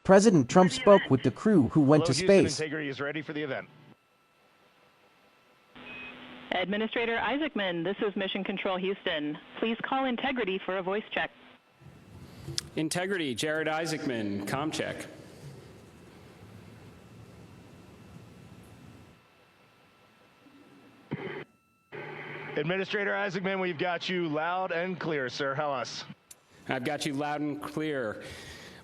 President Trump spoke with the crew who went to space. Integrity is ready for the event. Administrator Isaacman, this is Mission Control Houston. Please call Integrity for a voice check. Integrity, Jared Isaacman, comm check. Administrator Isaacman, we've got you loud and clear, sir. How us? I've got you loud and clear.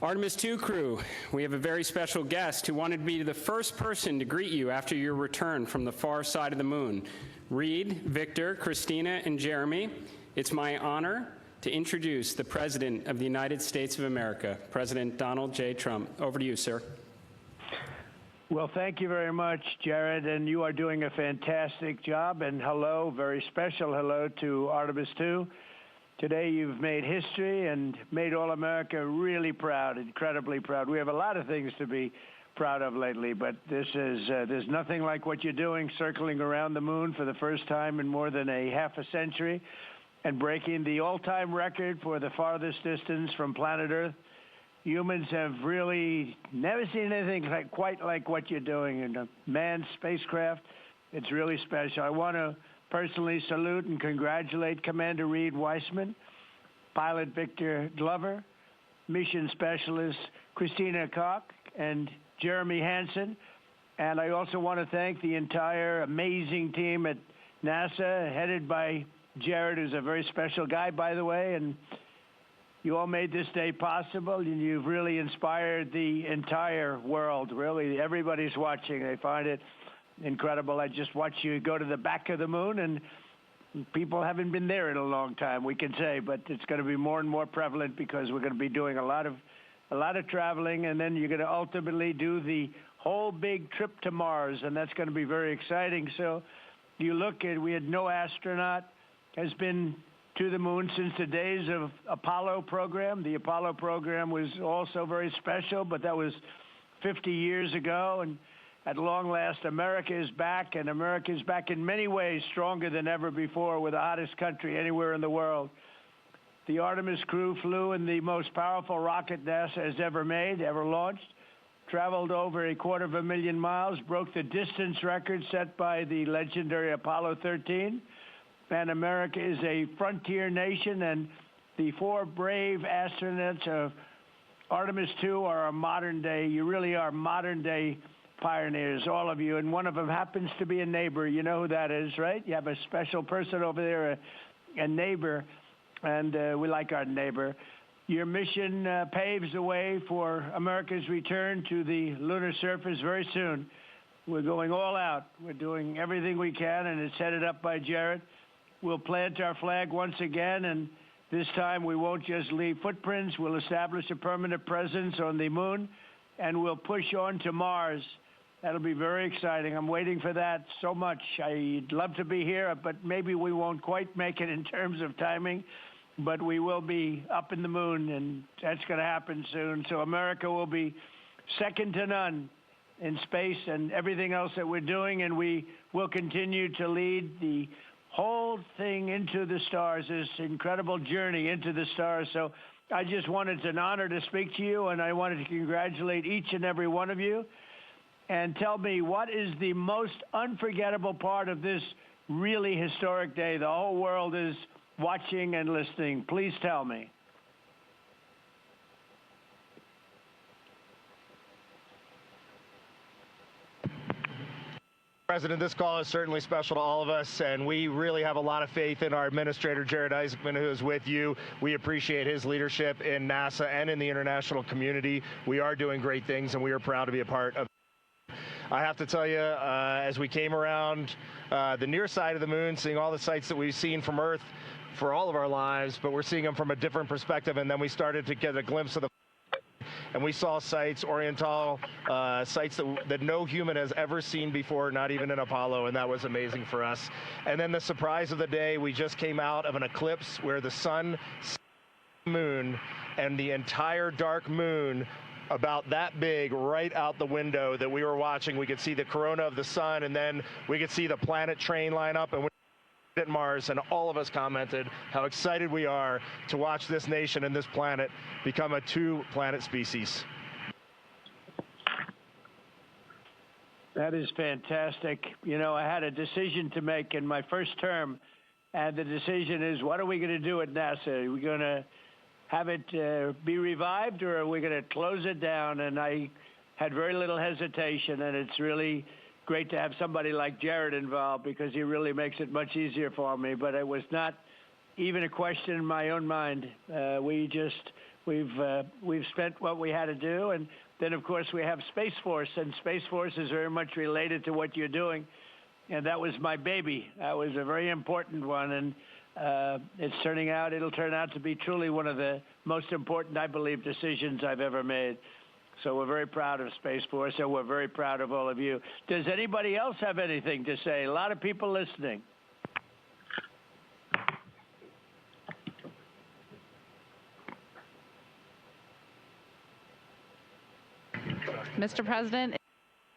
Artemis 2 crew, we have a very special guest who wanted to be the first person to greet you after your return from the far side of the moon. Reed, Victor, Christina, and Jeremy, it's my honor to introduce the President of the United States of America, President Donald J. Trump. Over to you, sir. Well, thank you very much, Jared, and you are doing a fantastic job. And hello, very special hello to Artemis 2. Today you've made history and made all America really proud, incredibly proud. We have a lot of things to be proud of lately, but this is there's nothing like what you're doing, circling around the moon for the first time in more than a half a century and breaking the all-time record for the farthest distance from planet Earth. Humans have really never seen anything quite like what you're doing in a manned spacecraft. It's really special. I want to personally salute and congratulate Commander Reed Weissman, Pilot Victor Glover, Mission Specialist Christina Koch, and Jeremy Hansen. And I also want to thank the entire amazing team at NASA, headed by Jared, who's a very special guy, by the way, and you all made this day possible, and you've really inspired the entire world. Really, everybody's watching. They find it incredible. I just watched you go to the back of the moon, and people haven't been there in a long time, we can say, but it's going to be more and more prevalent because we're going to be doing a lot of traveling, and then you're going to ultimately do the whole big trip to Mars, and that's going to be very exciting. So you look at, we had no astronaut has been to the moon since the days of Apollo program. The Apollo program was also very special, but that was 50 years ago. And at long last, America is back, and America is back in many ways stronger than ever before. We're the hottest country anywhere in the world. The Artemis crew flew in the most powerful rocket NASA has ever made, ever launched, traveled over 250,000 miles, broke the distance record set by the legendary Apollo 13. And America is a frontier nation, and the four brave astronauts of Artemis 2 are a modern-day, you really are modern-day pioneers, all of you, and one of them happens to be a neighbor. You know who that is, right? You have a special person over there, a neighbor, and we like our neighbor. Your mission paves the way for America's return to the lunar surface very soon. We're going all out. We're doing everything we can, and it's headed up by Jared. We'll plant our flag once again, and this time we won't just leave footprints. We'll establish a permanent presence on the moon, and we'll push on to Mars. That'll be very exciting. I'm waiting for that so much. I'd love to be here, but maybe we won't quite make it in terms of timing, but we will be up in the moon, and that's going to happen soon. So America will be second to none in space and everything else that we're doing, and we will continue to lead the whole thing into the stars, this incredible journey into the stars. So I just wanted, it's an honor to speak to you, and I wanted to congratulate each and every one of you. And tell me, what is the most unforgettable part of this really historic day? The whole world is watching and listening. Please tell me. President, this call is certainly special to all of us, and we really have a lot of faith in our administrator, Jared Isaacman, who is with you. We appreciate his leadership in NASA and in the international community. We are doing great things, and we are proud to be a part of it. I have to tell you, as we came around the near side of the moon, seeing all the sights that we've seen from Earth for all of our lives, but we're seeing them from a different perspective, and then we started to get a glimpse of the and we saw sites, Oriental sites that no human has ever seen before, not even in Apollo, and that was amazing for us. And then the surprise of the day, we just came out of an eclipse where the sun, moon, and the entire dark moon about that big right out the window that we were watching. We could see the corona of the sun, and then we could see the planet train line up, and we at Mars, and all of us commented how excited we are to watch this nation and this planet become a two-planet species. That is fantastic. You know, I had a decision to make in my first term, and the decision is, what are we going to do at NASA? Are we going to have it be revived, or are we going to close it down? And I had very little hesitation, and it's really great to have somebody like Jared involved because he really makes it much easier for me. But it was not even a question in my own mind. We've spent what we had to do, and then of course we have Space Force, and Space Force is very much related to what you're doing, and that was my baby. That was a very important one, and it'll turn out to be truly one of the most important, I believe, decisions I've ever made. So we're very proud of Space Force, and we're very proud of all of you. Does anybody else have anything to say? A lot of people listening. Mr. President,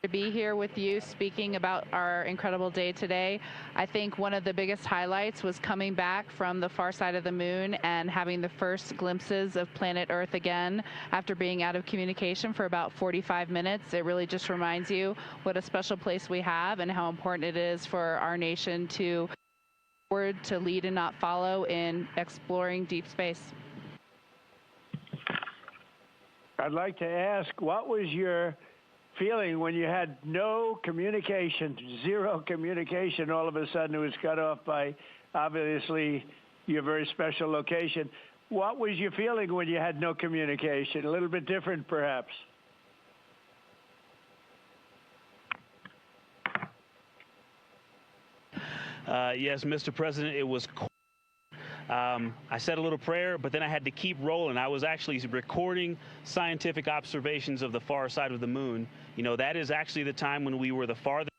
to be here with you speaking about our incredible day today. I think one of the biggest highlights was coming back from the far side of the moon and having the first glimpses of planet Earth again after being out of communication for about 45 minutes. It really just reminds you what a special place we have and how important it is for our nation to lead and not follow in exploring deep space. I'd like to ask, what was your feeling when you had no communication, zero communication? All of a sudden it was cut off by, obviously, your very special location. What was your feeling when you had no communication? A little bit different, perhaps. Yes, Mr. President, it was I said a little prayer, but then I had to keep rolling. I was actually recording scientific observations of the far side of the moon. You know, that is actually the time when we were the farthest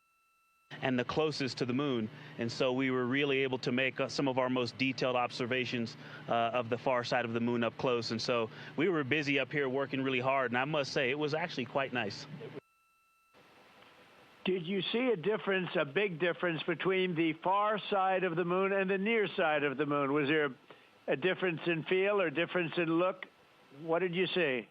and the closest to the moon. And so we were really able to make some of our most detailed observations of the far side of the moon up close. And so we were busy up here working really hard. And I must say, it was actually quite nice. Did you see a difference, a big difference, between the far side of the moon and the near side of the moon? Was there a difference in feel or difference in look? What did you see?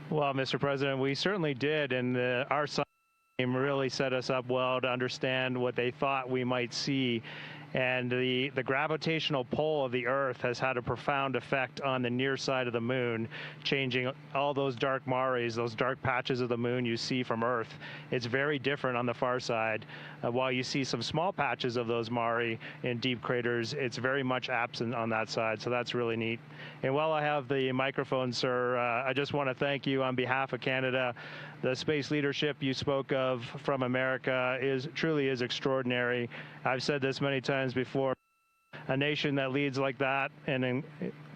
Well, Mr. President, we certainly did, and our science team really set us up well to understand what they thought we might see. And the gravitational pull of the Earth has had a profound effect on the near side of the moon, changing all those dark mares, those dark patches of the moon you see from Earth. It's very different on the far side. While you see some small patches of those mare in deep craters, it's very much absent on that side, so that's really neat. And while I have the microphone, sir, I just want to thank you on behalf of Canada. The space leadership you spoke of from America truly is extraordinary. I've said this many times before. A nation that leads like that and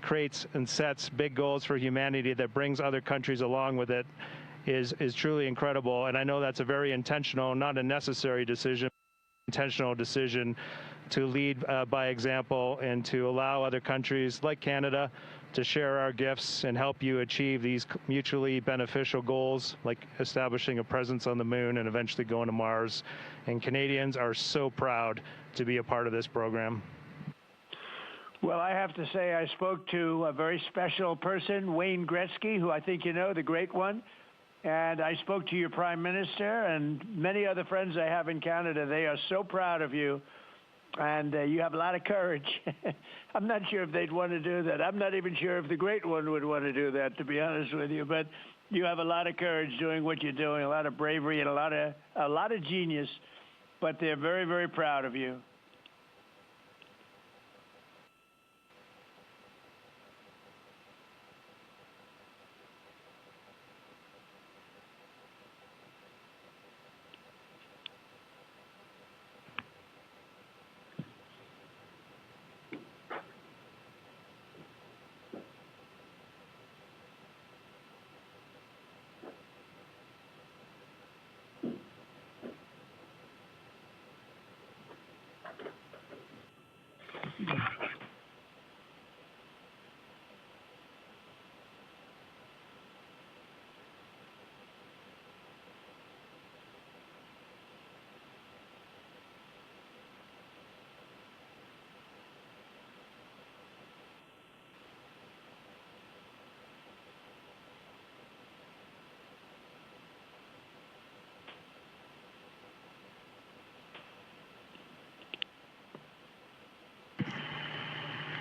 creates and sets big goals for humanity that brings other countries along with it is truly incredible. And I know that's a very intentional, not a necessary decision, intentional decision to lead by example and to allow other countries like Canada to share our gifts and help you achieve these mutually beneficial goals, like establishing a presence on the moon and eventually going to Mars. And Canadians are so proud to be a part of this program. Well, I have to say I spoke to a very special person, Wayne Gretzky, who I think you know, the great one. And I spoke to your Prime Minister and many other friends I have in Canada. They are so proud of you. And you have a lot of courage. I'm not sure if they'd want to do that. I'm not even sure if the great one would want to do that, to be honest with you. But you have a lot of courage doing what you're doing, a lot of bravery and a lot of genius. But they're very, very proud of you.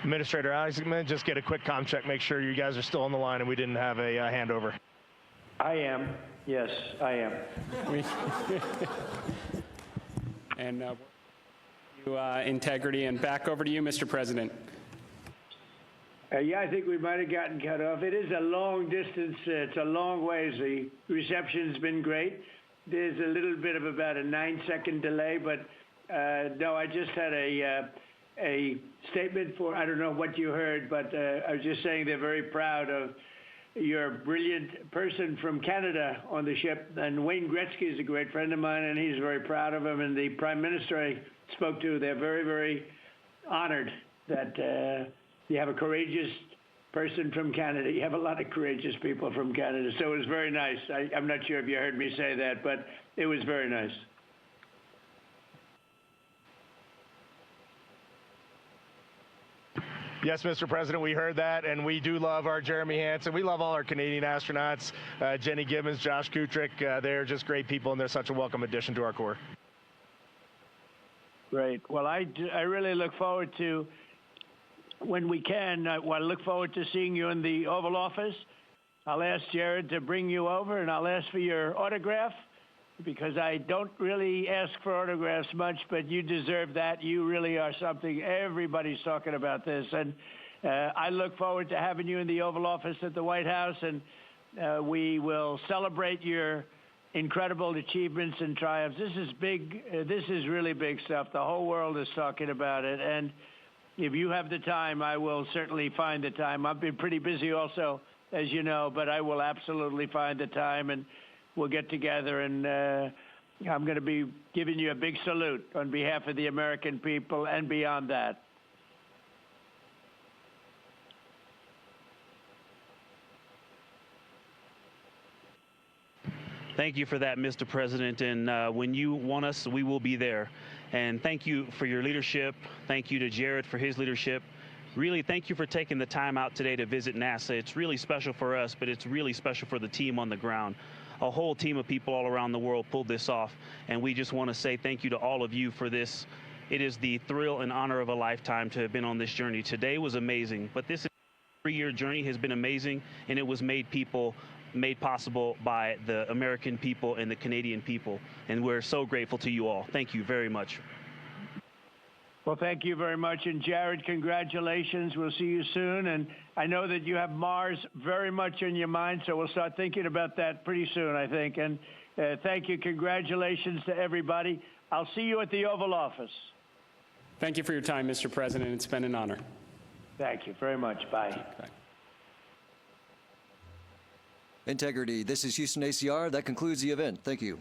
Administrator Isaacman, just get a quick comm check, make sure you guys are still on the line and we didn't have a handover. I am. Yes, I am. And integrity, and back over to you, Mr. President. Yeah, I think we might have gotten cut off. It is a long distance. It's a long ways. The reception's been great. There's a little bit of about a 9-second delay, but no, I just had a statement for, I don't know what you heard, but I was just saying they're very proud of your brilliant person from Canada on the ship. And Wayne Gretzky is a great friend of mine, and he's very proud of him. And the Prime Minister I spoke to, they're very, very honored that you have a courageous person from Canada. You have a lot of courageous people from Canada. So it was very nice. I'm not sure if you heard me say that, but it was very nice. Yes, Mr. President, we heard that, and we do love our Jeremy Hansen. We love all our Canadian astronauts, Jenny Gibbons, Josh Kutrick. They're just great people, and they're such a welcome addition to our Corps. Great. Well, I really look forward to, when we can, I look forward to seeing you in the Oval Office. I'll ask Jared to bring you over, and I'll ask for your autograph, because I don't really ask for autographs much, but you deserve that. You really are something. Everybody's talking about this. And I look forward to having you in the Oval Office at the White House, and we will celebrate your incredible achievements and triumphs. This is big. This is really big stuff. The whole world is talking about it. And if you have the time, I will certainly find the time. I've been pretty busy also, as you know, but I will absolutely find the time, and we'll get together, and I'm going to be giving you a big salute on behalf of the American people and beyond that. Thank you for that, Mr. President. And when you want us, we will be there. And thank you for your leadership. Thank you to Jared for his leadership. Really, thank you for taking the time out today to visit NASA. It's really special for us, but it's really special for the team on the ground. A whole team of people all around the world pulled this off, and we just want to say thank you to all of you for this. It is the thrill and honor of a lifetime to have been on this journey. Today was amazing, but this 3-year journey has been amazing, and it was made possible by the American people and the Canadian people, and we're so grateful to you all. Thank you very much. Well, thank you very much. And Jared, congratulations. We'll see you soon. And I know that you have Mars very much in your mind, so we'll start thinking about that pretty soon, I think. And thank you. Congratulations to everybody. I'll see you at the Oval Office. Thank you for your time, Mr. President. It's been an honor. Thank you very much. Bye. Bye. Integrity. This is Houston ACR. That concludes the event. Thank you.